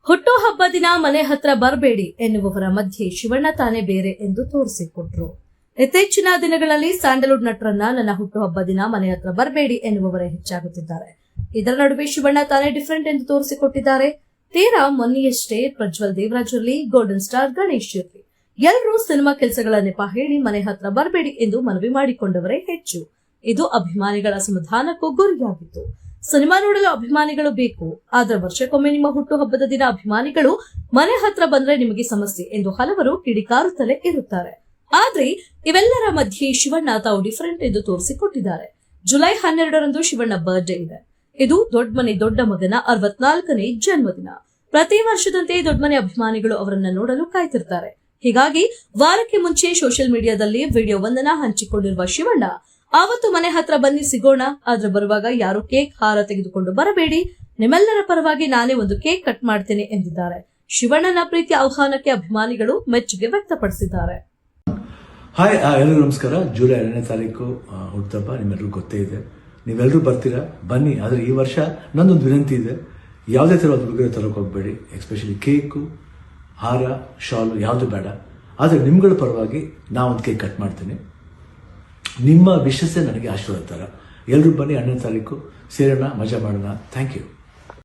ಹುಟ್ಟುಹಬ್ಬ ದಿನ ಮನೆ ಹತ್ರ ಬರಬೇಡಿ ಎನ್ನುವವರ ಮಧ್ಯೆ ಶಿವಣ್ಣ ತಾನೇ ಬೇರೆ ಎಂದು ತೋರಿಸಿಕೊಟ್ರು. ಇತ್ತೀಚಿನ ದಿನಗಳಲ್ಲಿ ಸ್ಯಾಂಡಲ್ವುಡ್ ನಟರನ್ನ ನನ್ನ ಹುಟ್ಟುಹಬ್ಬ ದಿನ ಮನೆ ಹತ್ರ ಬರಬೇಡಿ ಎನ್ನುವವರೇ ಹೆಚ್ಚಾಗುತ್ತಿದ್ದಾರೆ. ಇದರ ನಡುವೆ ಶಿವಣ್ಣ ತಾನೇ ಡಿಫರೆಂಟ್ ಎಂದು ತೋರಿಸಿಕೊಟ್ಟಿದ್ದಾರೆ. ತೀರಾ ಮೊನ್ನೆಯಷ್ಟೇ ಪ್ರಜ್ವಲ್ ದೇವರಾಜ್ ಇರಲಿ, ಗೋಲ್ಡನ್ ಸ್ಟಾರ್ ಗಣೇಶ್ ಇರಲಿ, ಎಲ್ಲರೂ ಸಿನಿಮಾ ಕೆಲಸಗಳ ನೆಪ ಹೇಳಿ ಮನೆ ಹತ್ರ ಬರಬೇಡಿ ಎಂದು ಮನವಿ ಮಾಡಿಕೊಂಡವರೇ ಹೆಚ್ಚು. ಇದು ಅಭಿಮಾನಿಗಳ ಅಸಮಾಧಾನಕ್ಕೂ ಗುರಿಯಾಗಿತ್ತು. ಸಿನಿಮಾ ನೋಡಲು ಅಭಿಮಾನಿಗಳು ಬೇಕು, ಆದ್ರೆ ವರ್ಷಕ್ಕೊಮ್ಮೆ ನಿಮ್ಮ ಹುಟ್ಟುಹಬ್ಬದ ದಿನ ಅಭಿಮಾನಿಗಳು ಮನೆ ಹತ್ರ ಬಂದ್ರೆ ನಿಮಗೆ ಸಮಸ್ಯೆ ಎಂದು ಹಲವರು ಕಿಡಿಕಾರುತ್ತಲೇ ಇರುತ್ತಾರೆ. ಆದ್ರೆ ಇವೆಲ್ಲರ ಮಧ್ಯೆ ಶಿವಣ್ಣ ತಾವು ಡಿಫರೆಂಟ್ ಎಂದು ತೋರಿಸಿಕೊಟ್ಟಿದ್ದಾರೆ. ಜುಲೈ 12ರಂದು ಶಿವಣ್ಣ ಬರ್ತ್ಡೇ ಇದೆ. ಇದು ದೊಡ್ಡಮನೆ ದೊಡ್ಡ ಮಗನ 64ನೇ ಜನ್ಮದಿನ. ಪ್ರತಿ ವರ್ಷದಂತೆ ದೊಡ್ಡಮನೆ ಅಭಿಮಾನಿಗಳು ಅವರನ್ನ ನೋಡಲು ಕಾಯ್ತಿರ್ತಾರೆ. ಹೀಗಾಗಿ ವಾರಕ್ಕೆ ಮುಂಚೆ ಸೋಷಿಯಲ್ ಮೀಡಿಯಾದಲ್ಲಿ ವಿಡಿಯೋವೊಂದನ್ನ ಹಂಚಿಕೊಂಡಿರುವ ಶಿವಣ್ಣ, ಆವತ್ತು ಮನೆ ಹತ್ರ ಬನ್ನಿ ಸಿಗೋಣ, ಆದ್ರೆ ಬರುವಾಗ ಯಾರು ಕೇಕ್ ಹಾರ ತೆಗೆದುಕೊಂಡು ಬರಬೇಡಿ, ನಿಮ್ಮೆಲ್ಲರ ಪರವಾಗಿ ನಾನೇ ಒಂದು ಕೇಕ್ ಕಟ್ ಮಾಡ್ತೇನೆ ಎಂದಿದ್ದಾರೆ. ಶಿವಣ್ಣನ ಪ್ರೀತಿ ಆಹ್ವಾನಕ್ಕೆ ಅಭಿಮಾನಿಗಳು ಮೆಚ್ಚುಗೆ ವ್ಯಕ್ತಪಡಿಸಿದ್ದಾರೆ. ಹಾಯ್, ಎಲ್ಲರಿಗೂ ನಮಸ್ಕಾರ. ಜುಲೈ 2ನೇ ತಾರೀಕು ಹುಟ್ಟುಹಬ್ಬ ನಿಮ್ಮೆಲ್ಲರಿಗೂ ಗೊತ್ತೇ ಇದೆ. ನೀವೆಲ್ಲರೂ ಬರ್ತೀರಾ, ಬನ್ನಿ. ಆದರೆ ಈ ವರ್ಷ ನನ್ನೊಂದು ವಿನಂತಿ ಇದೆ, ಯಾವುದೇ ಥರದ ಉಡುಗೊರೆ ತರೋಕೆ ಹೋಗಬೇಡಿ. ಎಸ್ಪೆಷಲಿ ಕೇಕು, ಹಾರ, ಶಾಲು ಯಾವುದು ಬೇಡ. ಆದರೆ ನಿಮ್ಗಳ ಪರವಾಗಿ ನಾವೊಂದು ಕೇಕ್ ಕಟ್ ಮಾಡ್ತೀನಿ. ನಿಮ್ಮ ವಿಶಸ್ಸೇ ನನಗೆ ಆಶೀರ್ವಾದ ಥರ. ಎಲ್ಲರೂ ಬನ್ನಿ, 2ನೇ ತಾರೀಕು ಸೇರೋಣ, ಮಜಾ ಮಾಡೋಣ. Thank you.